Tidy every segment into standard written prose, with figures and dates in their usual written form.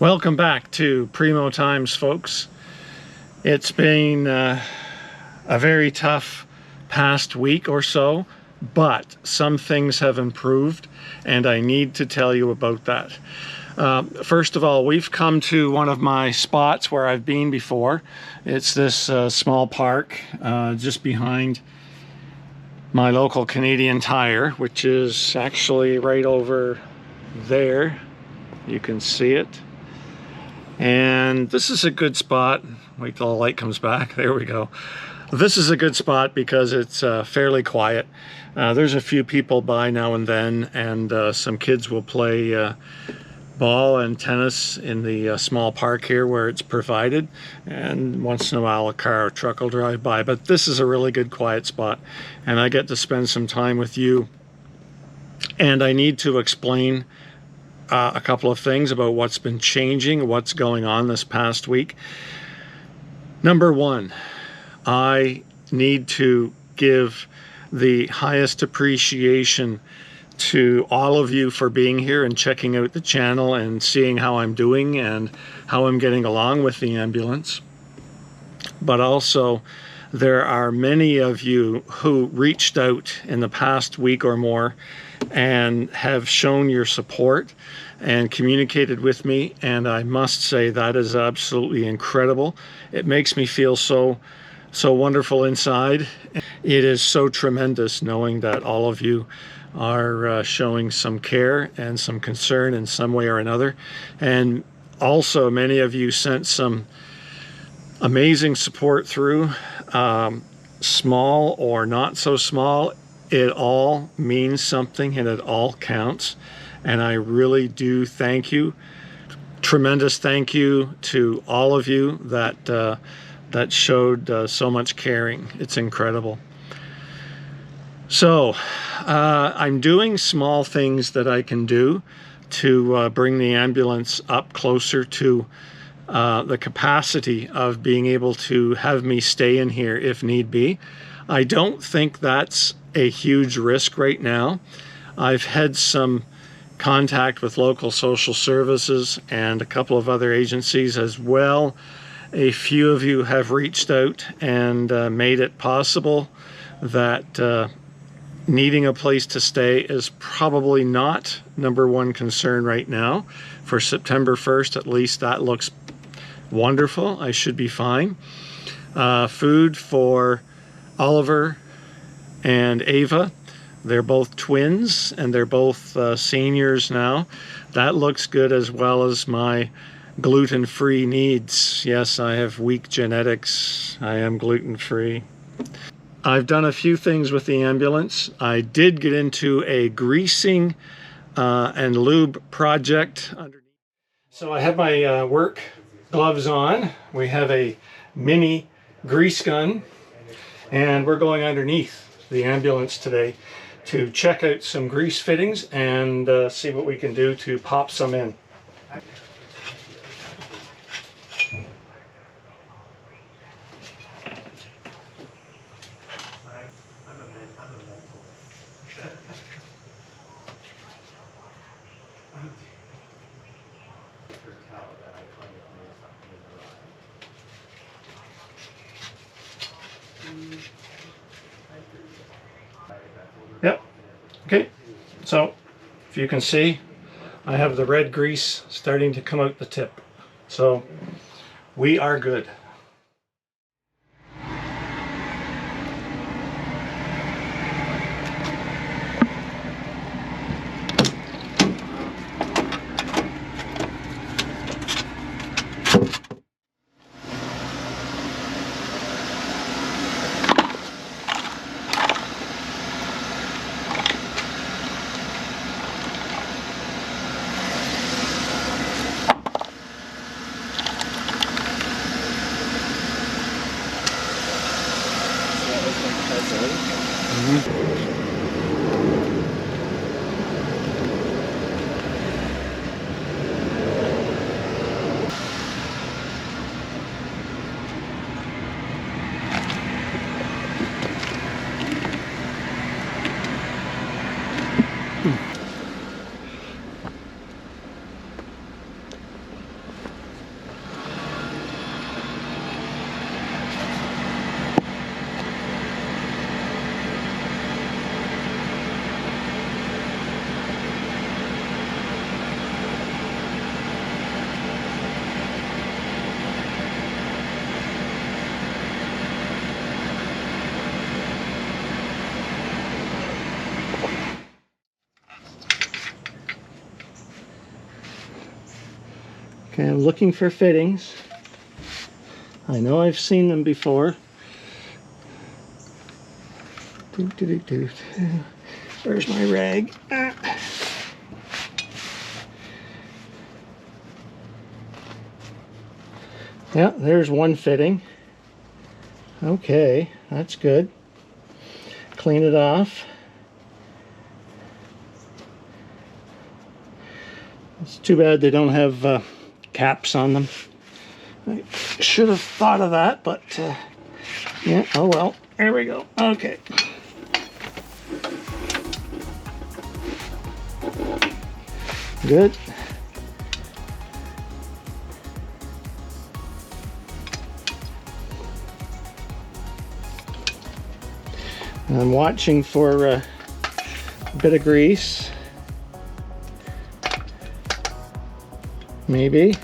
Welcome back to primotimes, folks. It's been a very tough past week or so, but some things have improved, and I need to tell you about that. First of all, we've come to one of my spots where I've been before. It's this small park just behind my local Canadian Tire, which is actually right over there. You can see it. And this is a good spot. Wait till the light comes back. There we go. This is a good spot because it's fairly quiet. There's a few people by now and then, and some kids will play ball and tennis in the small park here where it's provided, and once in a while a car or truck will drive by. But this is a really good quiet spot, and I get to spend some time with you, and I need to explain a couple of things about what's been changing, what's going on this past week. Number one, I need to give the highest appreciation to all of you for being here and checking out the channel and seeing how I'm doing and how I'm getting along with the ambulance. But also, there are many of you who reached out in the past week or more and have shown your support and communicated with me, and I must say that is absolutely incredible. It makes me feel so wonderful inside. It is so tremendous knowing that all of you are showing some care and some concern in some way or another. And also, many of you sent some amazing support through, small or not so small. It all means something and it all counts, and I really do thank you. Tremendous thank you to all of you that showed so much caring. It's incredible. So I'm doing small things that I can do to bring the ambulance up closer to the capacity of being able to have me stay in here if need be. I don't think that's a huge risk right now. I've had some contact with local social services and a couple of other agencies as well. A few of you have reached out and made it possible that needing a place to stay is probably not number one concern right now. For September 1st, at least, that looks wonderful. I should be fine. Food for Oliver and Ava. They're both twins and they're both seniors now. That looks good, as well as my gluten-free needs. Yes, I have weak genetics. I am gluten-free. I've done a few things with the ambulance. I did get into a greasing and lube project underneath. So I have my work gloves on. We have a mini grease gun, and we're going underneath the ambulance today to check out some grease fittings and see what we can do to pop some in. Yep. Okay, so if you can see, I have the red grease starting to come out the tip. So we are good. Okay, I'm looking for fittings. I know I've seen them before. Where's my rag? Yeah, there's one fitting. Okay, that's good. Clean it off. It's too bad they don't have caps on them. I should have thought of that, but yeah, oh well. There we go. Okay. Good. I'm watching for a bit of grease. Maybe.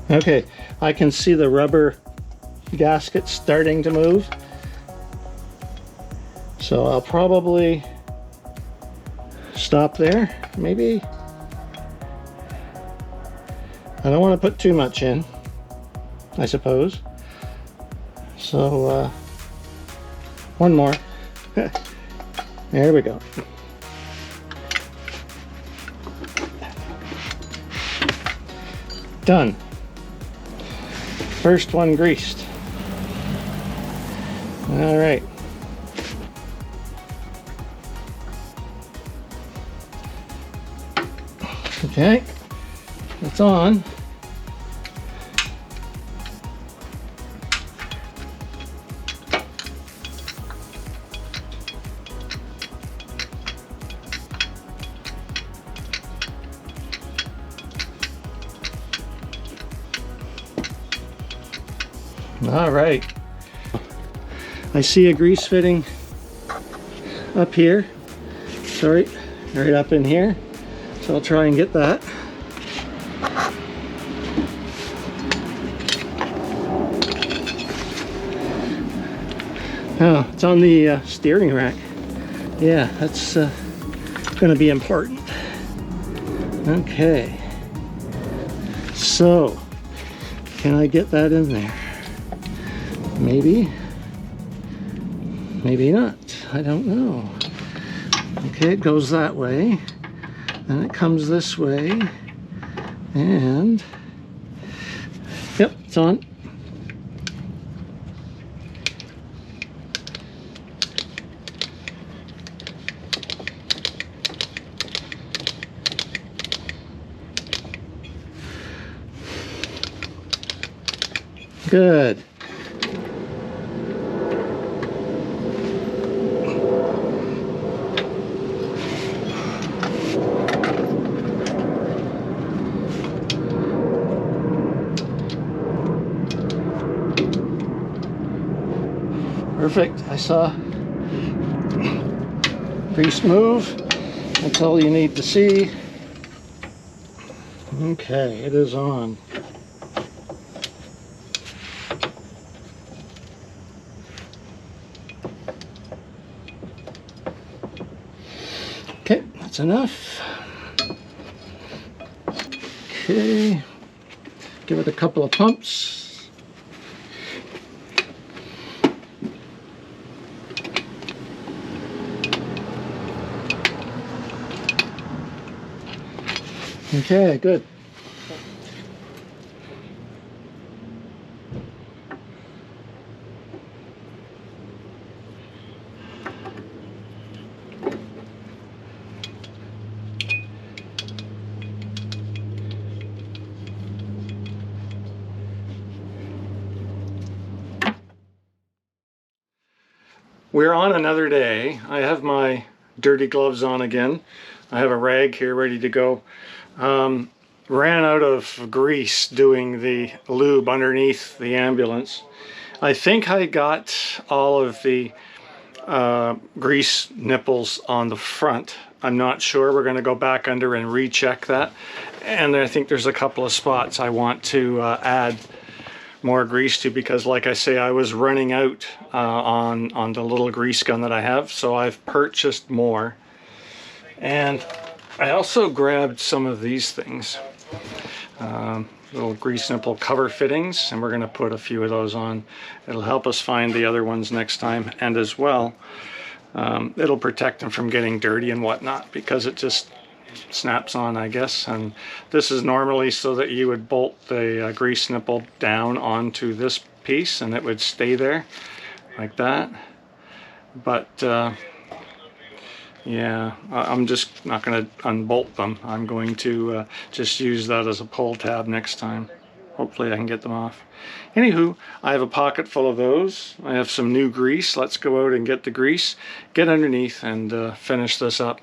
Okay, I can see the rubber gasket starting to move. So I'll probably stop there, maybe. I don't want to put too much in, I suppose. So one more. There we go. Done. First one greased. All right. Okay, it's on. All right. I see a grease fitting up here. Sorry, right up in here. So I'll try and get that. Oh, it's on the steering rack. Yeah, that's going to be important. Okay. So, can I get that in there? Maybe. Maybe not. I don't know. Okay, it goes that way. Then it comes this way. And yep, it's on. Good. Perfect. I saw grease move. That's all you need to see. Okay, it is on. Okay, that's enough. Okay, give it a couple of pumps. Okay, good. We're on another day. I have my dirty gloves on again. I have a rag here ready to go. Ran out of grease doing the lube underneath the ambulance. I think I got all of the grease nipples on the front. I'm not sure. We're going to go back under and recheck that. And I think there's a couple of spots I want to add more grease to, because like I say, I was running out on the little grease gun that I have, so I've purchased more. And I also grabbed some of these things, little grease nipple cover fittings, and we're going to put a few of those on. It'll help us find the other ones next time, and as well it'll protect them from getting dirty and whatnot, because it just snaps on, I guess. And this is normally so that you would bolt the grease nipple down onto this piece and it would stay there like that, but yeah, I'm just not going to unbolt them. I'm going to just use that as a pull tab next time. Hopefully I can get them off. Anywho, I have a pocket full of those. I have some new grease. Let's go out and get the grease, get underneath, and finish this up.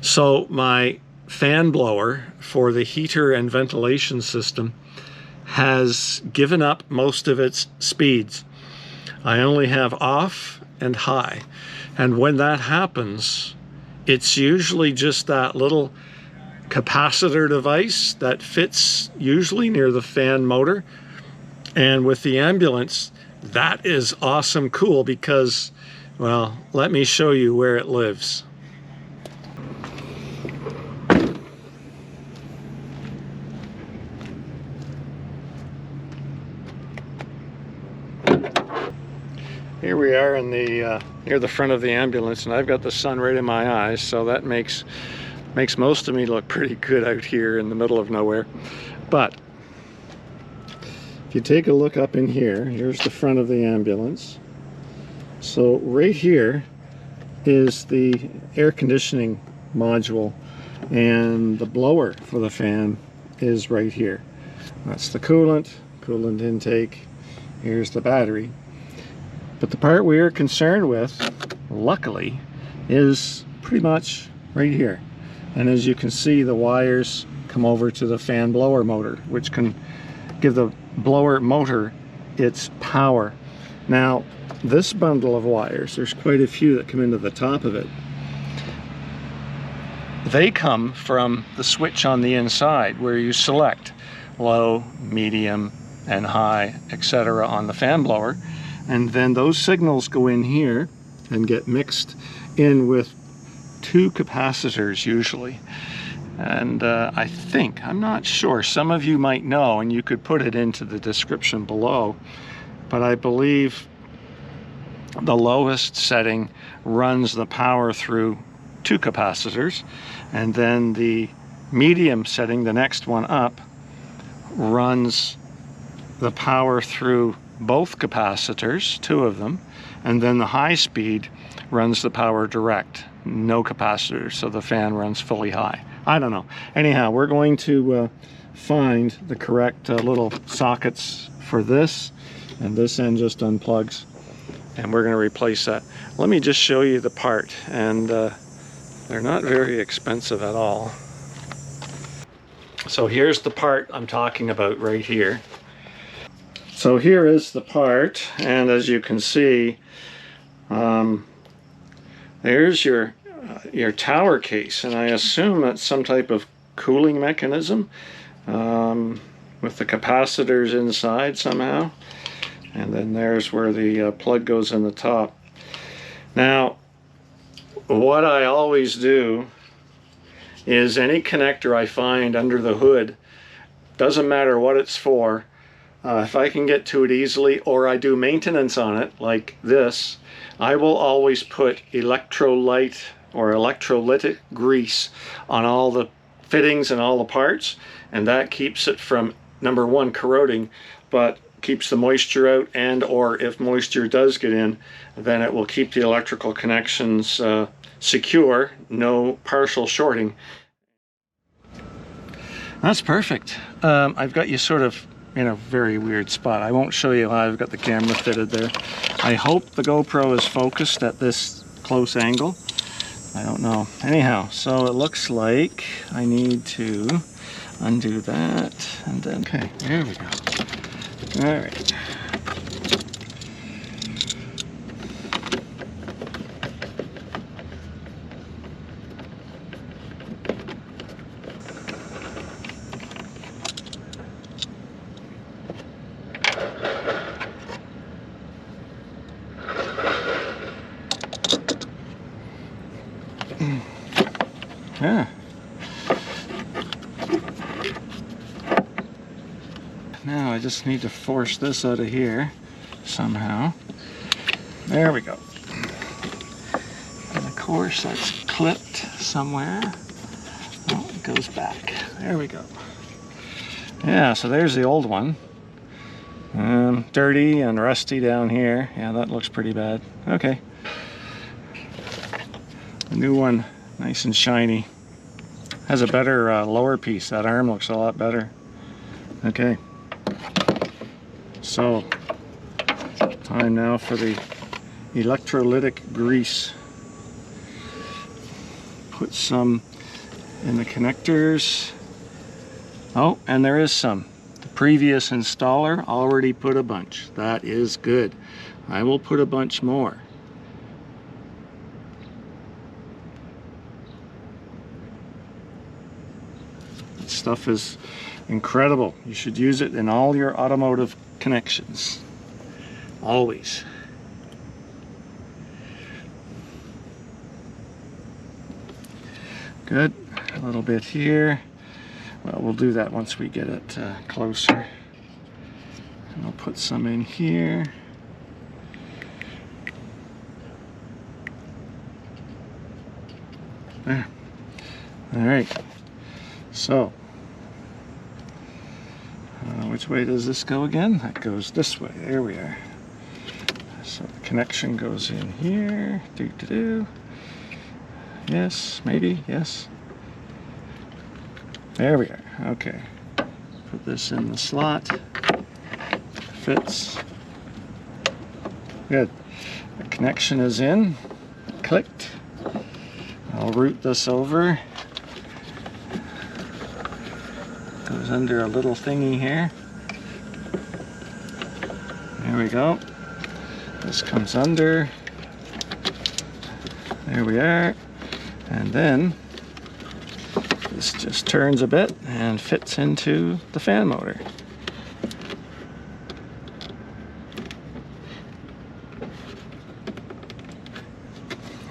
So my fan blower for the heater and ventilation system has given up most of its speeds. I only have off and high, and when that happens, it's usually just that little capacitor device that fits usually near the fan motor. And with the ambulance, that is awesome cool because, well, let me show you where it lives. Here we are in the near the front of the ambulance, and I've got the sun right in my eyes, so that makes most of me look pretty good out here in the middle of nowhere. But if you take a look up in here, here's the front of the ambulance. So right here is the air conditioning module, and the blower for the fan is right here. That's the coolant coolant intake. Here's the battery. But the part we are concerned with, luckily, is pretty much right here. And as you can see, the wires come over to the fan blower motor, which can give the blower motor its power. Now, this bundle of wires, there's quite a few that come into the top of it. They come from the switch on the inside where you select low, medium, and high, etc. on the fan blower. And then those signals go in here and get mixed in with two capacitors usually. And I think, I'm not sure, some of you might know, and you could put it into the description below, but I believe the lowest setting runs the power through two capacitors, and then the medium setting, the next one up, runs the power through both capacitors, two of them, and then the high speed runs the power direct, no capacitors, so the fan runs fully high. I don't know. Anyhow, we're going to find the correct little sockets for this, and this end just unplugs, and we're going to replace that. Let me just show you the part, and they're not very expensive at all. So here's the part I'm talking about right here. So here is the part, and as you can see, there's your tower case, and I assume that's some type of cooling mechanism with the capacitors inside somehow. And then there's where the plug goes in the top. Now, what I always do is any connector I find under the hood, doesn't matter what it's for, if I can get to it easily, or I do maintenance on it like this, I will always put electrolyte or electrolytic grease on all the fittings and all the parts, and that keeps it from, number one, corroding, but keeps the moisture out, and or if moisture does get in, then it will keep the electrical connections secure, no partial shorting. That's perfect. I've got you sort of in a very weird spot. I won't show you how I've got the camera fitted there. I hope the GoPro is focused at this close angle. I don't know. Anyhow, so it looks like I need to undo that, and then, okay, there we go. All right. Yeah. Now I just need to force this out of here somehow. There we go. And of course that's clipped somewhere. Oh, it goes back. There we go. Yeah, so there's the old one. Dirty and rusty down here. Yeah, that looks pretty bad. Okay. The new one, nice and shiny. Has a better lower piece. That arm looks a lot better. Okay. So, time now for the electrolytic grease. Put some in the connectors. Oh, and there is some. The previous installer already put a bunch. That is good. I will put a bunch more. This stuff is incredible. You should use it in all your automotive connections. Always. Good. A little bit here. Well, we'll do that once we get it closer. And I'll put some in here. There. All right. So, which way does this go again? That goes this way. There we are. So the connection goes in here. Do-do-do. Yes, maybe, yes. There we are. Okay. Put this in the slot. fits. Good. The connection is in. Clicked. I'll route this over. Goes under a little thingy here. There we go. This comes under. There we are. And then this just turns a bit and fits into the fan motor.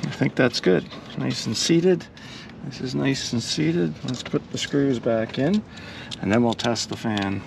I think that's good. Nice and seated. This is nice and seated. Let's put the screws back in and then we'll test the fan.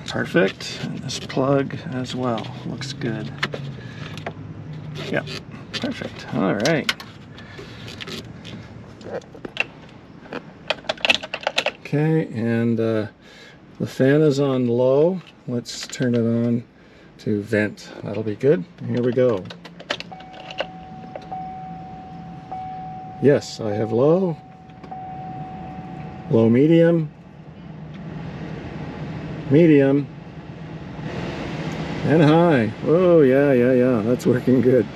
Perfect, and this plug as well looks good. Yep, perfect. All right. Okay, and the fan is on low. Let's turn it on to vent. That'll be good. Here we go. Yes, I have low, low, medium, medium, and high. Oh yeah, that's working good.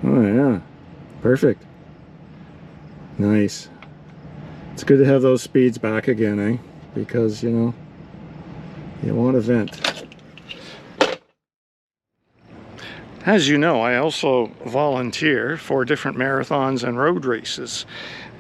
Oh yeah, perfect. Nice. It's good to have those speeds back again, eh? Because, you know, you want to vent. As you know, I also volunteer for different marathons and road races.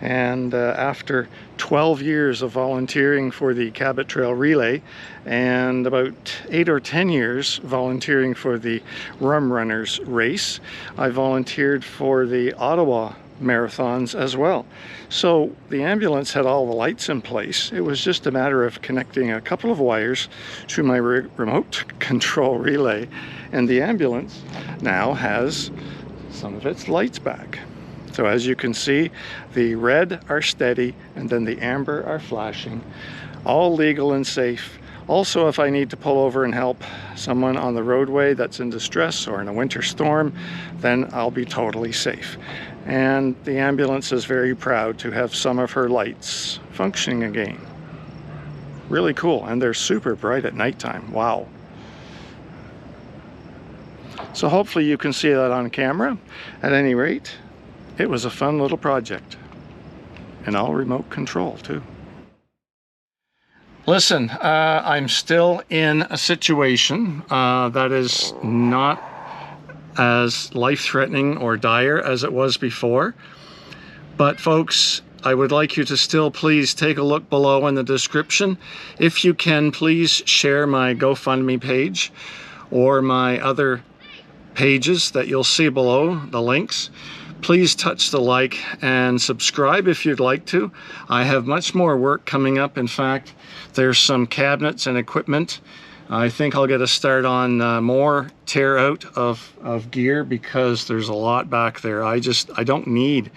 And after 12 years of volunteering for the Cabot Trail Relay and about 8 or 10 years volunteering for the Rum Runners race, I volunteered for the Ottawa marathons as well. So the ambulance had all the lights in place. It was just a matter of connecting a couple of wires to my remote control relay, and the ambulance now has some of its lights back. So as you can see, the red are steady and then the amber are flashing. All legal and safe. Also, if I need to pull over and help someone on the roadway that's in distress or in a winter storm, then I'll be totally safe. And the ambulance is very proud to have some of her lights functioning again. Really cool, and they're super bright at nighttime. Wow. So hopefully you can see that on camera. At any rate, it was a fun little project, and all remote control too. Listen, I'm still in a situation that is not as life-threatening or dire as it was before. But folks, I would like you to still please take a look below in the description. If you can, please share my GoFundMe page or my other pages that you'll see below, the links. Please touch the like and subscribe if you'd like to. I have much more work coming up. In fact, there's some cabinets and equipment. I think I'll get a start on more tear out of gear, because there's a lot back there I don't need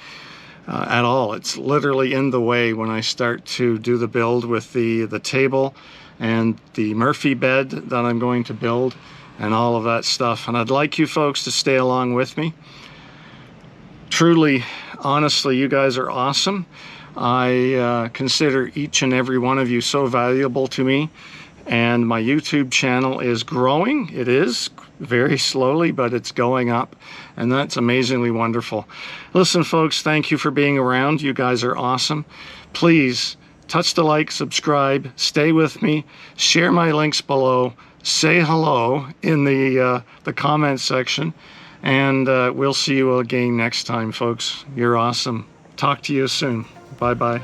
at all. It's literally in the way when I start to do the build with the table and the Murphy bed that I'm going to build and all of that stuff. And I'd like you folks to stay along with me. Truly, honestly, you guys are awesome. I consider each and every one of you so valuable to me. And my YouTube channel is growing. It is very slowly, but it's going up, and that's amazingly wonderful. Listen, folks, thank you for being around. You guys are awesome. Please touch the like, subscribe, stay with me, share my links below, say hello in the comments section, and we'll see you again next time, folks. You're awesome. Talk to you soon. Bye-bye.